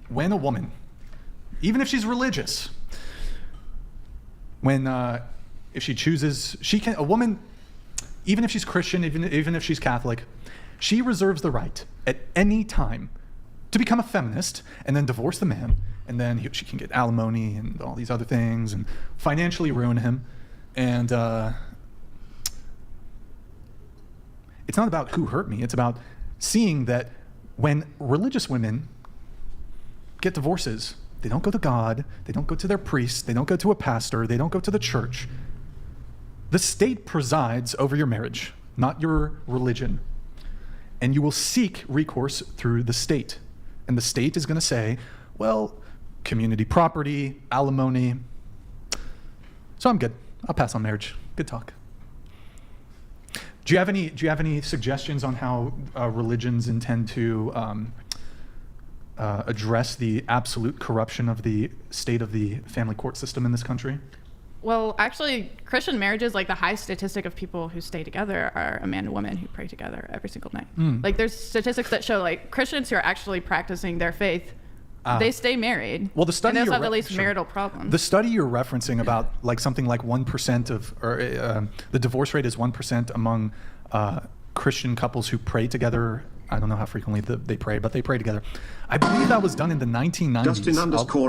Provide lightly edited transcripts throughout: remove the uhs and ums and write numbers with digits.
when a woman, even if she's religious, if she chooses, a woman, even if she's Christian, even if she's Catholic, she reserves the right at any time to become a feminist and then divorce the man, and then she can get alimony and all these other things and financially ruin him. And it's not about who hurt me. It's about seeing that when religious women get divorces, they don't go to God, they don't go to their priest, they don't go to a pastor, they don't go to the church. The state presides over your marriage, not your religion. And you will seek recourse through the state. And the state is going to say, well, community property, alimony. So I'm good. I'll pass on marriage. Good talk. Do you have any suggestions on how religions intend to address the absolute corruption of the state of the family court system in this country? Well, actually, Christian marriages, like the high statistic of people who stay together are a man and woman who pray together every single night. Like there's statistics that show like Christians who are actually practicing their faith, they stay married. Well, the study and they also have at least marital problems. The study you're referencing about like something like 1% of, or the divorce rate is 1% among Christian couples who pray together. I don't know how frequently they pray, but they pray together. I believe that was done in the 1990s. Dustin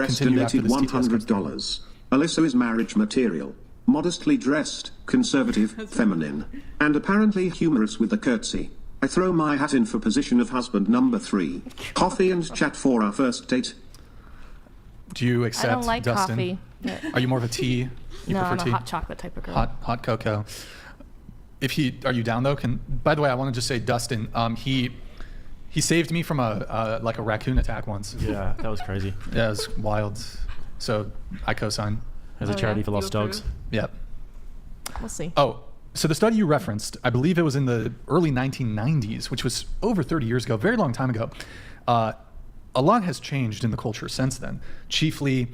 estimated $100. Alyssa is marriage material, modestly dressed, conservative, feminine, and apparently humorous with a curtsy. I throw my hat in for position of husband number 3. Coffee and chat for our first date. Do you accept, I don't like Dustin? coffee. Are you more of a tea? No, I'm tea? a hot chocolate type of girl. Hot cocoa. Are you down though? By the way, I want to just say, Dustin, he saved me from a raccoon attack once. Yeah, that was crazy. Yeah, it was wild. So I co-sign. As a charity for lost dogs. Yep. We'll see. Oh, so the study you referenced, I believe it was in the early 1990s, which was over 30 years ago, very long time ago. A lot has changed in the culture since then. Chiefly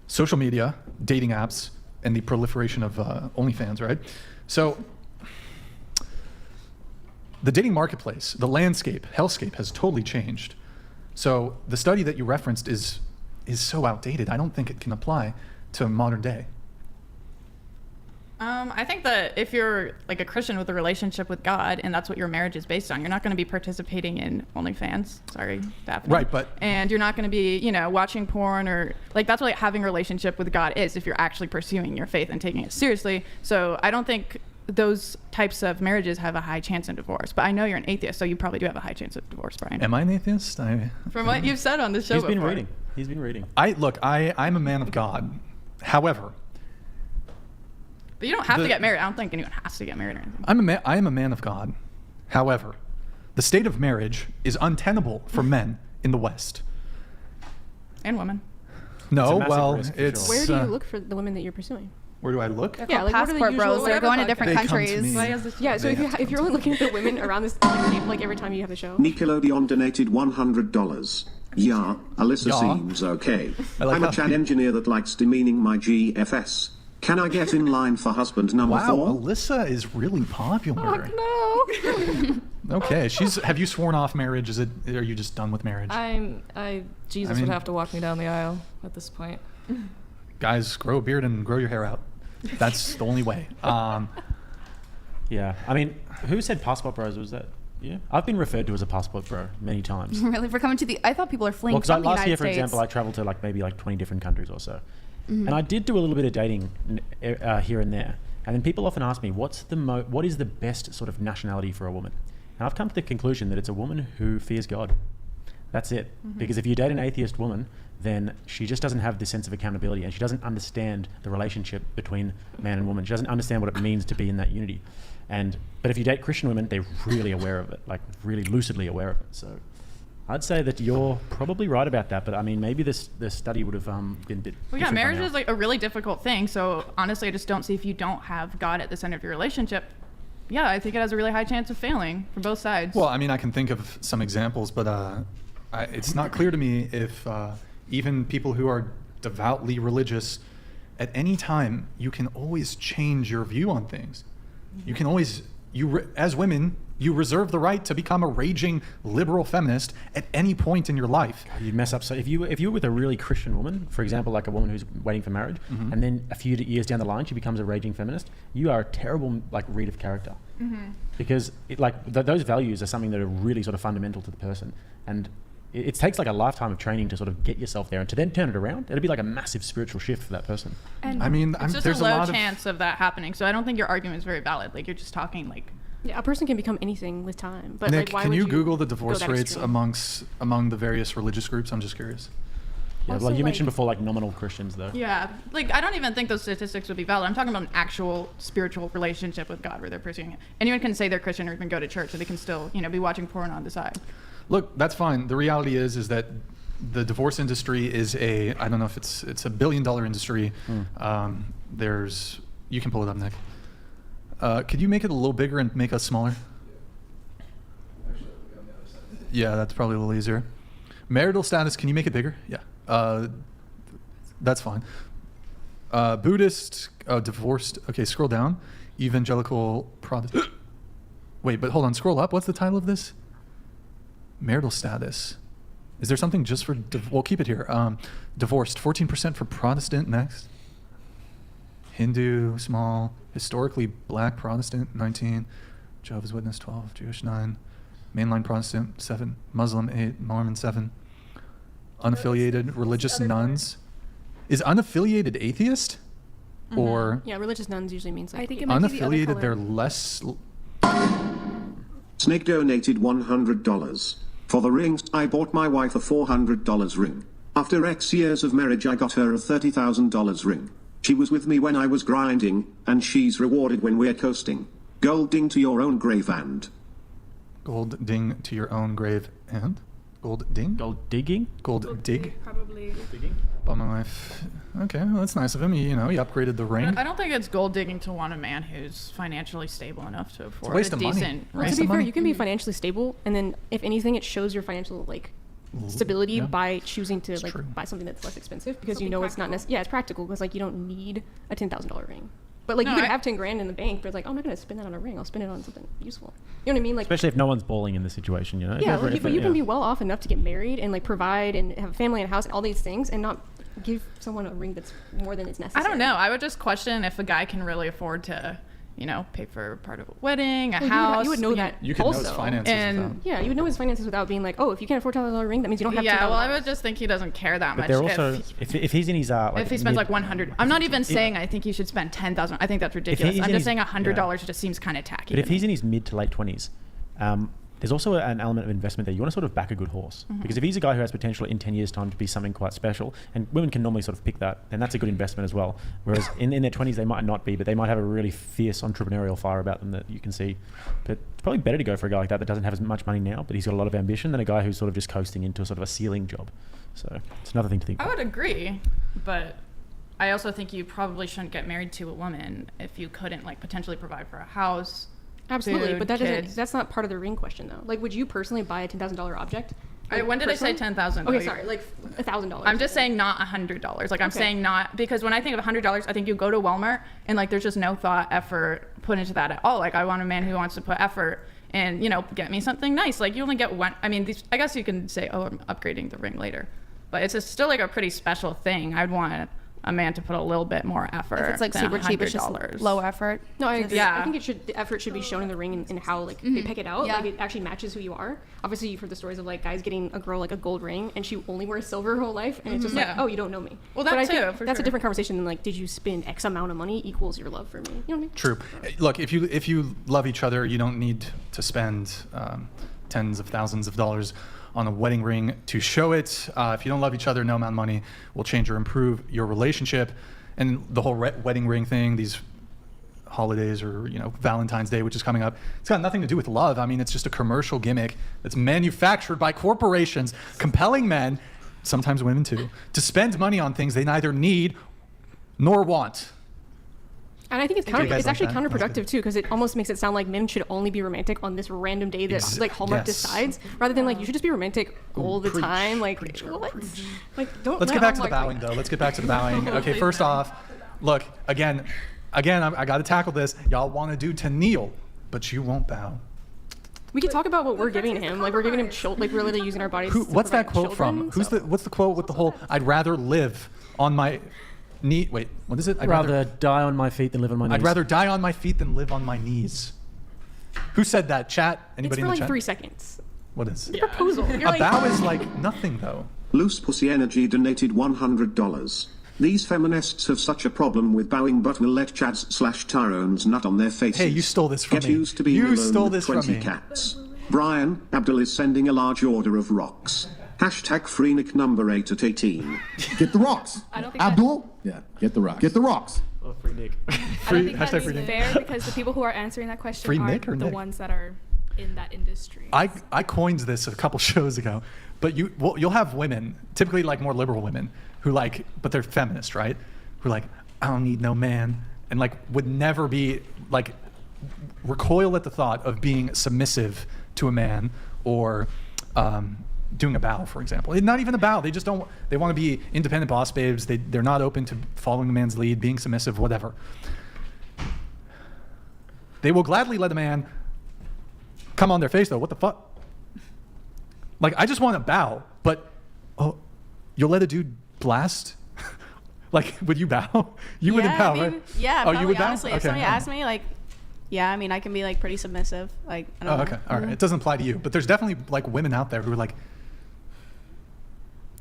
social media, dating apps, and the proliferation of OnlyFans, right? So the dating marketplace, the landscape, hellscape has totally changed. So the study that you referenced is so outdated. I don't think it can apply to modern day. I think that if you're like a Christian with a relationship with God and that's what your marriage is based on, you're not going to be participating in OnlyFans. Sorry, Daphne. Right, but... And you're not going to be, watching porn or... Like, that's what having a relationship with God is, if you're actually pursuing your faith and taking it seriously. So I don't think those types of marriages have a high chance of divorce. But I know you're an atheist, so you probably do have a high chance of divorce, Brian. Am I an atheist? From what you've said on the show He's before. been reading. I'm a man of God. However... But you don't have to get married. I don't think anyone has to get married or anything. I am a man of God. However, the state of marriage is untenable for men in the West. And women. No, It's a well, massive risk, for it's... sure. Where do you look for the women that you're pursuing? Where do I look? Yeah, like what are the passport usual... bros. They're going to different They come to countries. me. Yeah, so if you're only looking at the women around this table, like every time you have the show. Nickelodeon donated $100. Yeah, Alyssa Yeah. seems okay. I like I'm a that. Chad engineer that likes demeaning my GFS. Can I get in line for husband number Wow, 4? Alyssa is really popular. No. Okay, have you sworn off marriage? Are you just done with marriage? Jesus I mean- would have to walk me down the aisle at this point. Guys, grow a beard and grow your hair out. That's the only way. Yeah, I mean, who said passport bros? Was that you? I've been referred to as a passport bro many times. Really, for coming to the... I thought people are fleeing Well, because from the last United year, for States. example, I traveled to maybe 20 different countries or so. And I did do a little bit of dating here and there. And then people often ask me, what is the best sort of nationality for a woman? And I've come to the conclusion that it's a woman who fears God. That's it. Because if you date an atheist woman, then she just doesn't have this sense of accountability and she doesn't understand the relationship between man and woman. She doesn't understand what it means to be in that unity. But if you date Christian women, they're really aware of it, really lucidly aware of it. So I'd say that you're probably right about that, but I mean, maybe the study would have been a bit. Well, yeah, different by marriage now. is a really difficult thing. So honestly, I just don't see if you don't have God at the center of your relationship. Yeah, I think it has a really high chance of failing for both sides. Well, I mean, I can think of some examples, but it's not clear to me if even people who are devoutly religious, at any time, you can always change your view on things. You can always, as women, You reserve the right to become a raging liberal feminist at any point in your life. You'd mess up. So if you were with a really Christian woman, for example, like a woman who's waiting for marriage, and then a few years down the line she becomes a raging feminist, you are a terrible like read of character, because those values are something that are really sort of fundamental to the person, and it takes like a lifetime of training to sort of get yourself there, and to then turn it around, it'd be like a massive spiritual shift for that person. And I mean, it's just there's a a low lot of chance of that happening. So I don't think your argument is very valid. Like you're just talking like. Yeah, a person can become anything with time. But Nick, like, why can would you Google the go divorce that rates extreme? among the various religious groups? I'm just curious. Yeah, Also, well, you mentioned like- before, like nominal Christians, though. Yeah, like I don't even think those statistics would be valid. I'm talking about an actual spiritual relationship with God where they're pursuing it. Anyone can say they're Christian or even go to church, and they can still, be watching porn on the side. Look, that's fine. The reality is that the divorce industry is I don't know if it's $1 billion industry. You can pull it up, Nick. Could you make it a little bigger and make us smaller? Yeah, that's probably a little easier. Marital status, can you make it bigger? Yeah. That's fine. Buddhist, divorced. Okay, scroll down. Evangelical Protestant. Wait, but hold on. Scroll up. What's the title of this? Marital status. Is there something just for... we'll keep it here. Divorced, 14% for Protestant next. Hindu, small. Historically black Protestant, 19. Jehovah's Witness, 12. Jewish, 9. Mainline Protestant, 7. Muslim, 8. Mormon, 7. Unaffiliated religious nuns. Is unaffiliated atheist? Or Yeah, religious nuns usually means like. I think it might be the other unaffiliated, color. they're less... Snake donated $100. For the rings, I bought my wife a $400 ring. After X years of marriage, I got her a $30,000 ring. She was with me when I was grinding, and she's rewarded when we're coasting. Gold ding to your own grave and... Gold ding to your own grave and? Gold ding? Gold digging? Gold dig? Probably. Bought my wife. Okay, well, that's nice of him. He upgraded the ring. I don't think it's gold digging to want a man who's financially stable enough to afford waste a of money. decent Well, ring. Waste to of be fair, money. you can be financially stable, and then if anything, it shows your financial stability yeah. by choosing to It's true. buy something that's less expensive because you Something know it's not practical. necessary. Yeah, it's practical because you don't need a $10,000 ring. But No, you could I- have 10 grand in the bank, but it's I'm not gonna spend that on a ring. I'll spend it on something useful. You know what I mean? Like Especially if no one's balling in the situation, you know? yeah, If- but you yeah. can be well off enough to get married and provide and have a family and a house and all these things and not give someone a ring that's more than is I necessary. don't know. I would just question if a guy can really afford to, pay for part of a wedding, a Well, house. you would know that. You could know also. his finances And- without. Yeah, you would know his finances without being like, oh, if you can't afford $10,000 ring, that means you don't have Yeah, $10,000. well, I would just think he doesn't care that But much. they're also, if he's in his If he spends mid- like 100, I'm not even saying I think he should spend 10,000. I think that's ridiculous. he's I'm in just his- saying $100 yeah. just seems kind of tacky. But if to me. he's in his mid to late 20s, there's also an element of investment there. You want to sort of back a good horse. Mm-hmm. Because if he's a guy who has potential in 10 years' time to be something quite special, and women can normally sort of pick that, then that's a good investment as well. Whereas in their 20s, they might not be, but they might have a really fierce entrepreneurial fire about them that you can see. But it's probably better to go for a guy like that doesn't have as much money now, but he's got a lot of ambition, than a guy who's sort of just coasting into a sort of a ceiling job. So it's another thing to think I about. would agree, but I also think you probably shouldn't get married to a woman if you couldn't Absolutely, potentially provide for a house. Absolutely, food, but kids. that's not part of the ring question though. Like, would you personally buy a $10,000 object? When did I say 10,000? Okay, sorry, like $1,000. I'm just saying not $100. Like I'm Okay. saying not, because when I think of $100, I think you go to Walmart and there's just no thought, effort put into that at all. Like I want a man who wants to put effort and get me something nice. Like you only get one. I mean, I guess you can say, oh, I'm upgrading the ring later, but it's still a pretty special thing. I'd want a man to put a little bit more effort. If it's like than super cheap, it's just $100. low effort. No, I agree. Yeah. I think the effort should be shown in the ring and how they pick it out. Yeah. Like it actually matches who you are. Obviously, you've heard the stories of guys getting a girl a gold ring and she only wears silver her whole life, and it's just Yeah. oh, you don't know me. Well, But that I think too, for that's a sure. different conversation than did you spend X amount of money equals your love for me? You know what I mean? True. Look, if you love each other, you don't need to spend tens of thousands of dollars on a wedding ring to show it. If you don't love each other, no amount of money will change or improve your relationship. And the whole wedding ring thing, these holidays or Valentine's Day, which is coming up, it's got nothing to do with love. I mean, it's just a commercial gimmick that's manufactured by corporations, compelling men, sometimes women too, to spend money on things they neither need nor want. And I think it's you guys it's like actually that? That's counterproductive good. too, because it almost makes it sound like men should only be romantic on this random day that Hallmark yes. decides, rather than you should just be romantic all the preach, time. preach, What? preach. Don't. Let's let get back to the Hallmark bowing, win. though. Let's get back to the bowing. Okay, first off, look, again, I got to tackle this. Y'all want to do to kneel, but you won't bow. We could talk about what we're giving him. Like we're giving him like we're literally using our bodies. Who, to what's that provide quote from? children, What's the quote with the whole "I'd rather live on my knee"? Wait, what is it? I'd rather die on my feet than live on my knees. I'd rather die on my feet than live on my knees. Who said that? Chat? It's Anybody for in the like chat? 3 seconds. What is? It's a proposal. You're A like, bow is like nothing though. Loose Pussy Energy donated $100. These feminists have such a problem with bowing but will let Chads/Tyrones nut on their faces. Hey, you stole this from Get me. used to being You alone stole with this from 20 me. cats. Brian, Abdul is sending a large order of rocks. Hashtag free Nick number 8 at 18. Get the rocks. I don't think Abdul? Yeah, get the rocks. Get the rocks. Oh, free Nick. I Free- don't think hashtag that's free Nick. fair because the people who are answering that question Free are Nick or the Nick? ones that are in that industry. I coined this a couple shows ago, but you'll have women, typically like more liberal women, who like, but they're feminist, right? Who are like, I don't need no man, and like would never be like recoil at the thought of being submissive to a man or doing a bow, for example. Not even a bow. They just don't. They want to be independent boss babes. They're not open to following a man's lead, being submissive, whatever. They will gladly let a man come on their face, though. What the fuck? Like, I just want to bow, but oh, you'll let a dude blast? Like, would you bow? You wouldn't bow, right? Yeah, Oh, probably, you would bow? honestly. If Okay. somebody asked me, like, yeah, I mean, I can be like pretty submissive. Like, I don't Oh, know. okay. All right. It doesn't apply to you, but there's definitely like women out there who are like,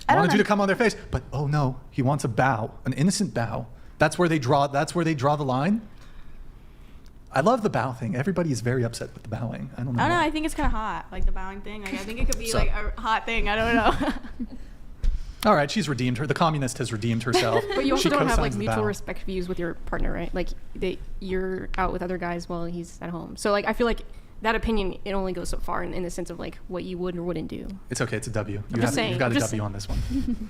I don't wanted you know. to come on their face, but oh no, he wants a bow, an innocent bow. That's where they draw the line. I love the bow thing. Everybody is very upset with the bowing. I don't know. I don't know. why. I think it's kind of hot, like the bowing thing. Like, I think it could be So- like a hot thing. I don't know. All right, she's redeemed her. The communist has redeemed herself. But you also She don't have like co-signs the mutual bow. respect views with your partner, right? Like you're out with other guys while he's at home. So like I feel like that opinion, it only goes so far in the sense of like what you would or wouldn't do. It's okay. It's a W. just saying, You've got a I'm just W on this one.